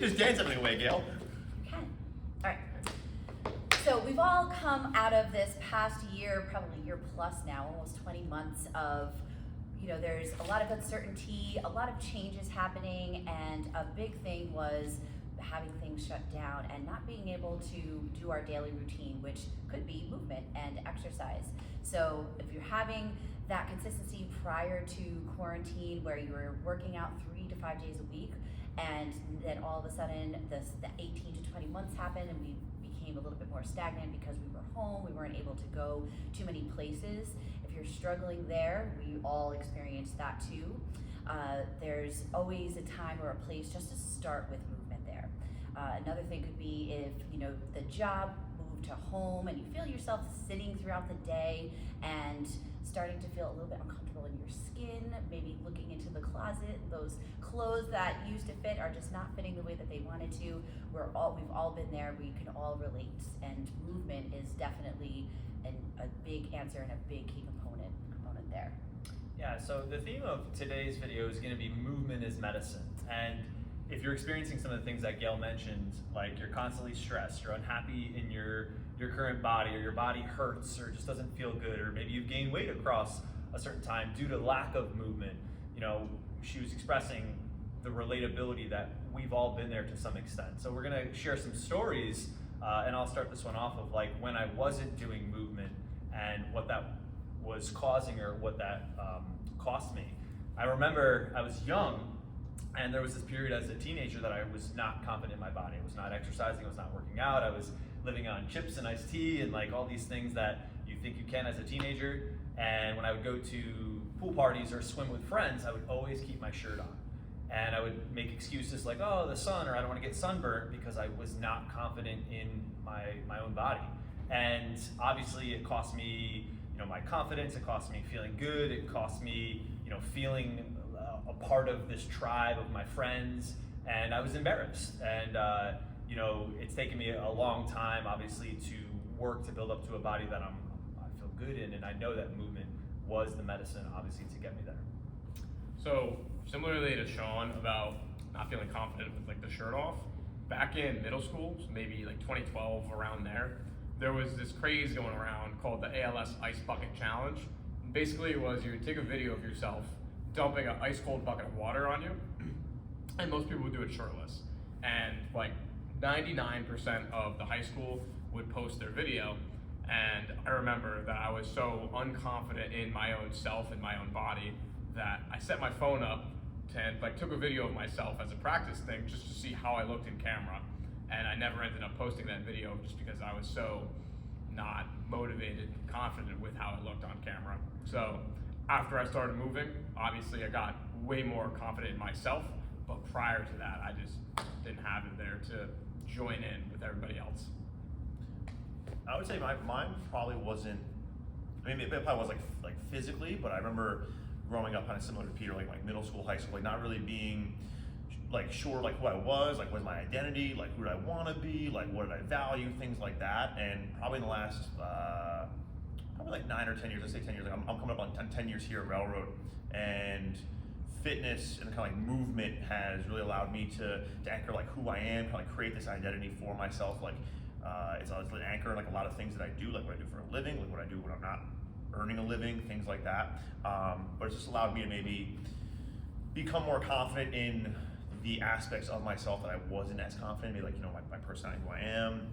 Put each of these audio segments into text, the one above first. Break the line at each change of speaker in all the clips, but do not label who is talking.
can just dance everything away, Gail.
You can. All right. So we've all come out of this past year, probably a year plus now, almost 20 months of, there's a lot of uncertainty, a lot of changes happening, and a big thing was having things shut down and not being able to do our daily routine, which could be movement and exercise. So if you're having that consistency prior to quarantine where you were working out 3 to 5 days a week, and then all of a sudden the 18 to 20 months happened and we became a little bit more stagnant because we were home, we weren't able to go too many places. If you're struggling there, we all experienced that too. There's always a time or a place just to start with movement there. Another thing could be if the job moved to home and you feel yourself sitting throughout the day and starting to feel a little bit uncomfortable in your skin, maybe looking into the closet, those clothes that used to fit are just not fitting the way that they wanted to. We've all been there, we can all relate, and movement is definitely a big answer and a big key component there.
Yeah, so the theme of today's video is going to be movement is medicine. And if you're experiencing some of the things that Gail mentioned, like you're constantly stressed, you're unhappy in your current body, or your body hurts or just doesn't feel good, or maybe you've gained weight across a certain time due to lack of movement, she was expressing the relatability that we've all been there to some extent. So we're gonna share some stories, and I'll start this one off of like when I wasn't doing movement and what that was causing or what that cost me. I remember I was young, and there was this period as a teenager that I was not confident in my body. I was not exercising, I was not working out, I was living on chips and iced tea and like all these things that you think you can as a teenager. And when I would go to pool parties or swim with friends, I would always keep my shirt on. And I would make excuses like, oh, the sun, or I don't want to get sunburnt, because I was not confident in my own body. And obviously it cost me my confidence, it cost me feeling good, it cost me feeling a part of this tribe of my friends, and I was embarrassed. And it's taken me a long time, obviously, to work to build up to a body that I feel good in, and I know that movement was the medicine, obviously, to get me there.
So similarly to Sean about not feeling confident with like the shirt off, back in middle school, so maybe like 2012, around there was this craze going around called the ALS Ice Bucket Challenge. Basically it was you would take a video of yourself dumping an ice cold bucket of water on you, and most people would do it shirtless. And like 99% of the high school would post their video, and I remember that I was so unconfident in my own self and my own body that I set my phone up and like took a video of myself as a practice thing just to see how I looked in camera. And I never ended up posting that video just because I was so not motivated and confident with how it looked on camera. So after I started moving, obviously I got way more confident in myself, but prior to that, I just didn't have it there to join in with everybody else.
I would say mine probably wasn't, it probably was like physically, but I remember growing up kind of similar to Peter, like middle school, high school, like not really being like sure like who I was, like what's my identity, like who did I want to be, like what did I value, things like that. And probably in the last probably like 9 or 10 years, let's say 10 years, like I'm coming up on 10 years here at Railroad, and fitness and kind of like movement has really allowed me to anchor like who I am, kind of like create this identity for myself. Like it's an anchor in like a lot of things that I do, like what I do for a living, like what I do when I'm not earning a living, things like that. But it's just allowed me to maybe become more confident in the aspects of myself that I wasn't as confident, maybe like, my personality, who I am,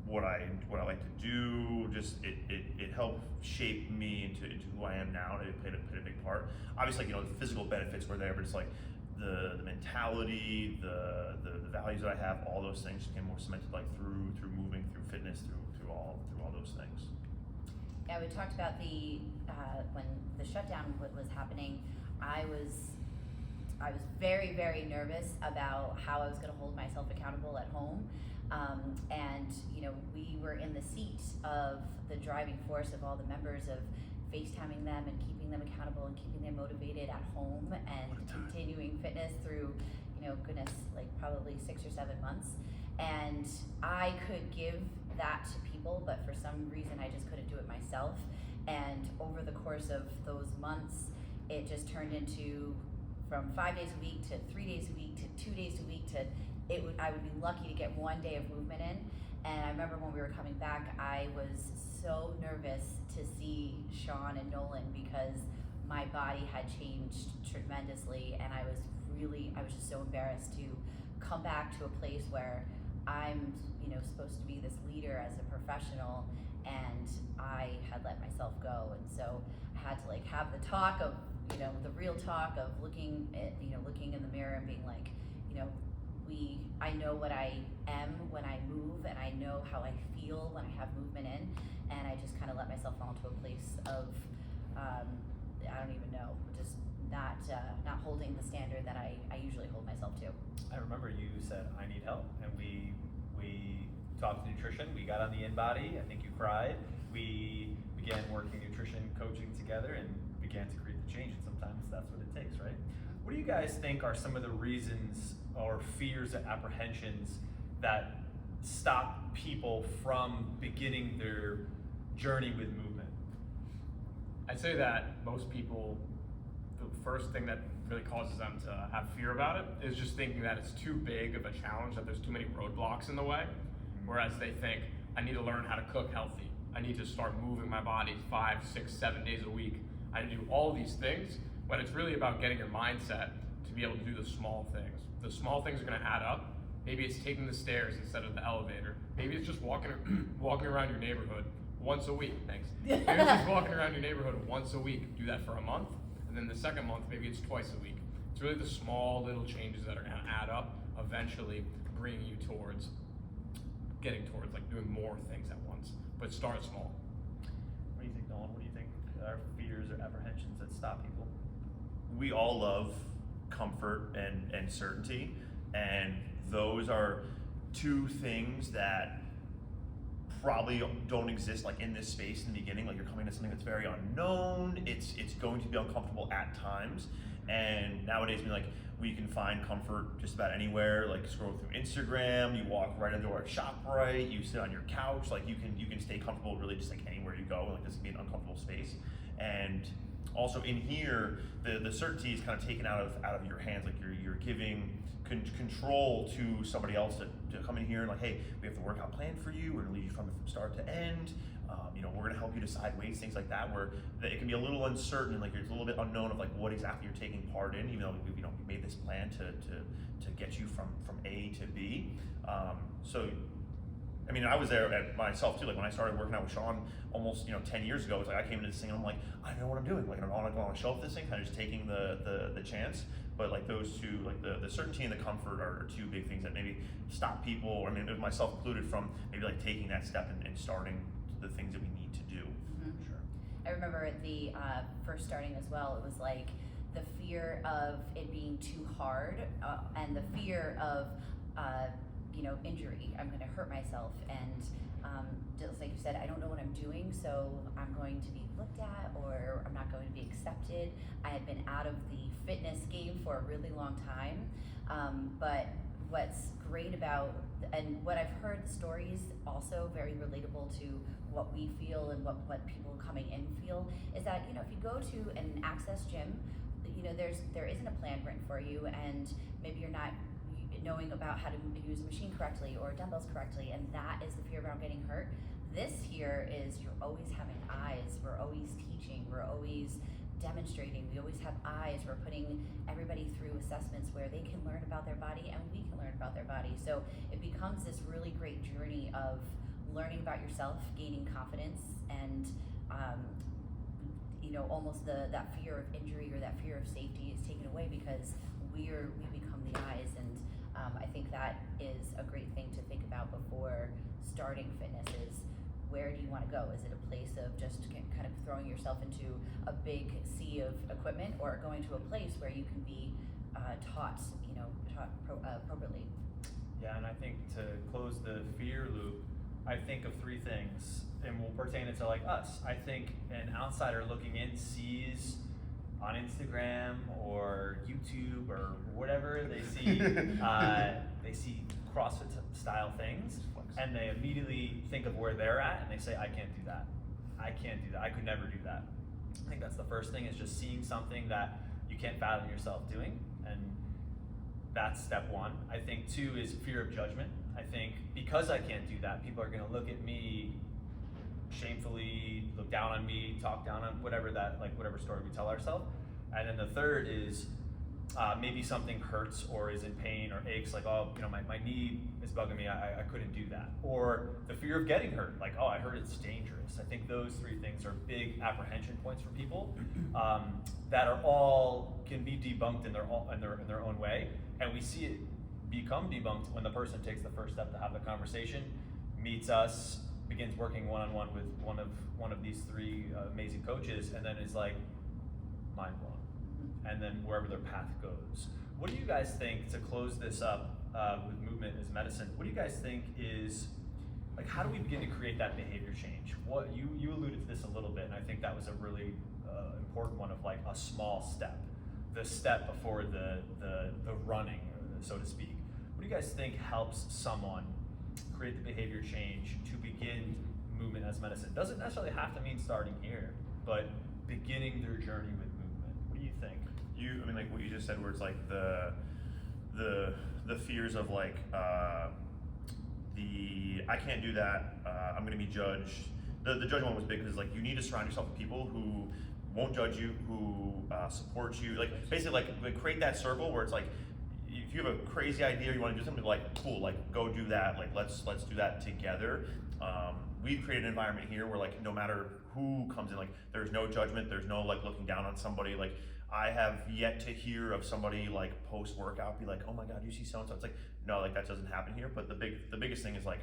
what I like to do. Just it helped shape me into who I am now, and it played a big part. Obviously, the physical benefits were there, but it's like the mentality, the values that I have, all those things became more cemented like through moving, through fitness, through all those things.
Yeah, we talked about when the shutdown was happening, I was very, very nervous about how I was going to hold myself accountable at home. And we were in the seat of the driving force of all the members of FaceTiming them and keeping them accountable and keeping them motivated at home and continuing fitness through, goodness, like probably 6 or 7 months. And I could give that to people, but for some reason I just couldn't do it myself. And over the course of those months, it just turned into from 5 days a week to 3 days a week to 2 days a week to I would be lucky to get 1 day of movement in. And I remember when we were coming back, I was so nervous to see Sean and Nolan because my body had changed tremendously, and I was just so embarrassed to come back to a place where I'm, supposed to be this leader as a professional, and I had let myself go. And so I had to have the talk of, the real talk of looking in the mirror and being like, I know what I am when I move, and I know how I feel when I have movement in, and I just kind of let myself fall into a place of, I don't even know, just not holding the standard that I usually hold myself to.
I remember you said, I need help, and we talked nutrition, we got on the InBody, I think you cried, we began working nutrition coaching together and began to create the change, and sometimes that's what it takes, right? What do you guys think are some of the reasons or fears and apprehensions that stop people from beginning their journey with movement?
I'd say that most people, the first thing that really causes them to have fear about it is just thinking that it's too big of a challenge, that there's too many roadblocks in the way. Whereas they think, I need to learn how to cook healthy. I need to start moving my body 5, 6, 7 days a week. I need to do all these things, when it's really about getting your mindset to be able to do the small things. The small things are gonna add up. Maybe it's taking the stairs instead of the elevator. Maybe it's just walking around your neighborhood once a week. Thanks. Maybe it's just walking around your neighborhood once a week. Do that for a month, and then the second month, maybe it's twice a week. It's really the small little changes that are gonna add up, eventually bringing you towards getting towards doing more things at once. But start small.
What do you think, Nolan? What do you think are fears or apprehensions that stop people?
We all love comfort and certainty, and those are two things that probably don't exist in this space in the beginning. You're coming to something that's very unknown, it's going to be uncomfortable at times, and nowadays we can find comfort just about anywhere. Scroll through Instagram, you walk right into our ShopRite, you sit on your couch, you can stay comfortable really just anywhere you go. This can be an uncomfortable space. And also in here, the certainty is kind of taken out of your hands. You're giving control to somebody else to come in here and hey, we have the workout plan for you. We're gonna lead you from start to end. We're gonna help you decide weights, things like that, where it can be a little uncertain, it's a little bit unknown of what exactly you're taking part in, even though we made this plan to get you from A to B. So I was there at myself too. When I started working out with Sean almost 10 years ago, it's I came into this thing and I'm I don't know what I'm doing. I'm not going to show up this thing, kind of just taking the chance. But those two, the certainty and the comfort are two big things that maybe stop people. Myself included, from maybe taking that step and starting the things that we need to do.
Mm-hmm.
Sure.
I remember at the first starting as well, it was the fear of it being too hard, and the fear of injury. I'm going to hurt myself, and just like you said, I don't know what I'm doing, so I'm going to be looked at, or I'm not going to be accepted. I had been out of the fitness game for a really long time, but what's great about, and what I've heard stories also very relatable to what we feel and what people coming in feel, is that if you go to an access gym, there isn't a plan written for you, and maybe you're not knowing about how to use a machine correctly or dumbbells correctly, and that is the fear around getting hurt. This here is, you're always having eyes, we're always teaching, we're always demonstrating, we always have eyes, we're putting everybody through assessments where they can learn about their body and we can learn about their body. So it becomes this really great journey of learning about yourself, gaining confidence, and almost that fear of injury or that fear of safety is taken away because we become the eyes. And I think that is a great thing to think about before starting fitness is, where do you want to go? Is it a place of just kind of throwing yourself into a big sea of equipment, or going to a place where you can be taught appropriately?
Yeah, and I think to close the fear loop, I think of three things, and we'll pertain it to us. I think an outsider looking in sees on Instagram or YouTube or whatever they see, CrossFit style things, and they immediately think of where they're at, and they say, I can't do that. I can't do that. I could never do that. I think that's the first thing, is just seeing something that you can't fathom yourself doing. And that's step one. I think 2 is fear of judgment. I think because I can't do that, people are gonna look at me shamefully, look down on me, talk down on whatever story we tell ourselves. And then the 3rd is maybe something hurts or is in pain or aches, like, oh, my knee is bugging me, I couldn't do that. Or the fear of getting hurt, like, oh, I heard it's dangerous. I think those 3 things are big apprehension points for people that are all can be debunked in their own way. And we see it become debunked when the person takes the first step to have the conversation, meets us, begins working one-on-one with one of these 3 amazing coaches, and then is like, mind blown. And then wherever their path goes. What do you guys think, to close this up with movement as medicine, what do you guys think is, like, how do we begin to create that behavior change? What you alluded to this a little bit, and I think that was a really important one, of like a small step, the step before the running, so to speak. What do you guys think helps someone create the behavior change to begin movement as medicine? Doesn't necessarily have to mean starting here, but beginning their journey with movement. What do you think?
I mean, like what you just said, where it's like the fears of like I can't do that, I'm gonna be judged. The judgment one was big because like you need to surround yourself with people who won't judge you, who support you. Like basically like create that circle where it's like, if you have a crazy idea, you want to do something, like cool, like go do that, like let's do that together. We've created an environment here where like no matter who comes in, like there's no judgment, there's no like looking down on somebody. Like I have yet to hear of somebody like post workout be like, oh my god, you see so and so. It's like, no, like that doesn't happen here. But the biggest thing is like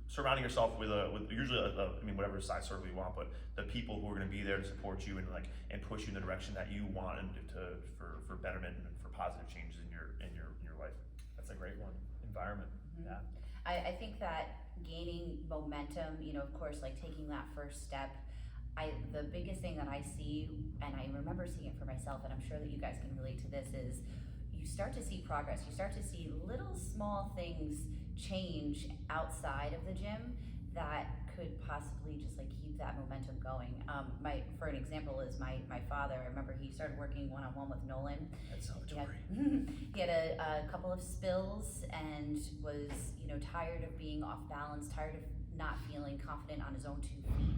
surrounding yourself with usually I mean whatever size circle you want, but the people who are going to be there to support you and push you in the direction that you want, and for betterment and for positive changes in your life.
That's a great one. Environment.
Mm-hmm.
Yeah.
I think that gaining momentum, of course, like taking that first step, the biggest thing that I see, and I remember seeing it for myself, and I'm sure that you guys can relate to this, is you start to see progress. You start to see little small things change outside of the gym that could possibly just like keep that momentum going. For an example is my father. I remember he started working one-on-one with Nolan.
That's celebratory.
He had a couple of spills and was tired of being off balance, tired of not feeling confident on his own 2 feet.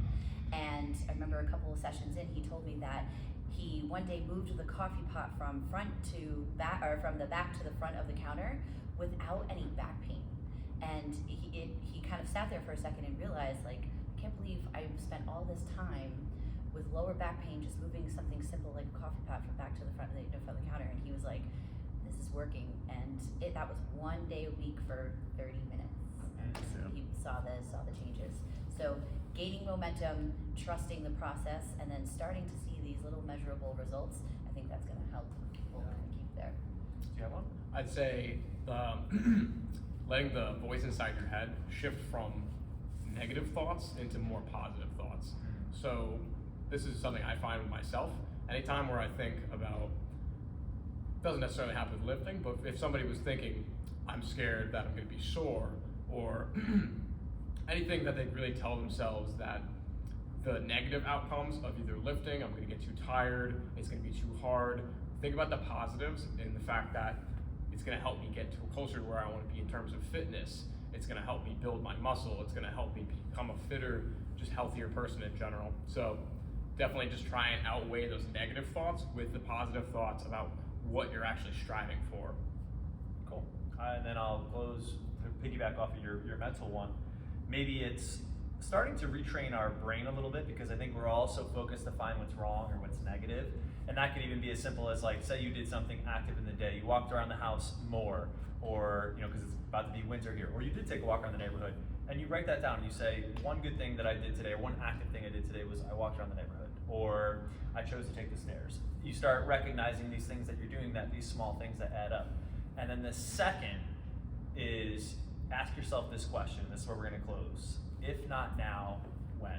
And I remember a couple of sessions in, he told me that he one day moved the coffee pot from front to back, or from the back to the front of the counter without any back pain. And he kind of sat there for a second and realized, like, I can't believe I spent all this time with lower back pain just moving something simple like a coffee pot from back to the front of the counter. And he was like, this is working. And that was 1 day a week for 30 minutes. And he saw the changes. So gaining momentum, trusting the process, and then starting to see these little measurable results, I think that's going to help people kind of keep there.
Do you have one?
I'd say letting the voice inside your head shift from negative thoughts into more positive thoughts. So this is something I find with myself. Anytime where I think about, doesn't necessarily happen with lifting, but if somebody was thinking, I'm scared that I'm going to be sore, or anything that they really tell themselves that the negative outcomes of either lifting, I'm going to get too tired, it's going to be too hard. Think about the positives and the fact that it's going to help me get closer to where I want to be in terms of fitness. It's going to help me build my muscle. It's going to help me become a fitter, just healthier person in general. So definitely just try and outweigh those negative thoughts with the positive thoughts about what you're actually striving for.
Cool. And then I'll close, piggyback off of your mental one. Maybe it's starting to retrain our brain a little bit, because I think we're all so focused to find what's wrong or what's negative. And that could even be as simple as, like, say you did something active in the day, you walked around the house more, or, because it's about to be winter here, or you did take a walk around the neighborhood, and you write that down and you say, one good thing that I did today, or one active thing I did today was I walked around the neighborhood, or I chose to take the stairs. You start recognizing these things that you're doing, these small things that add up. And then the second is ask yourself this question. This is where we're going to close. If not now, when?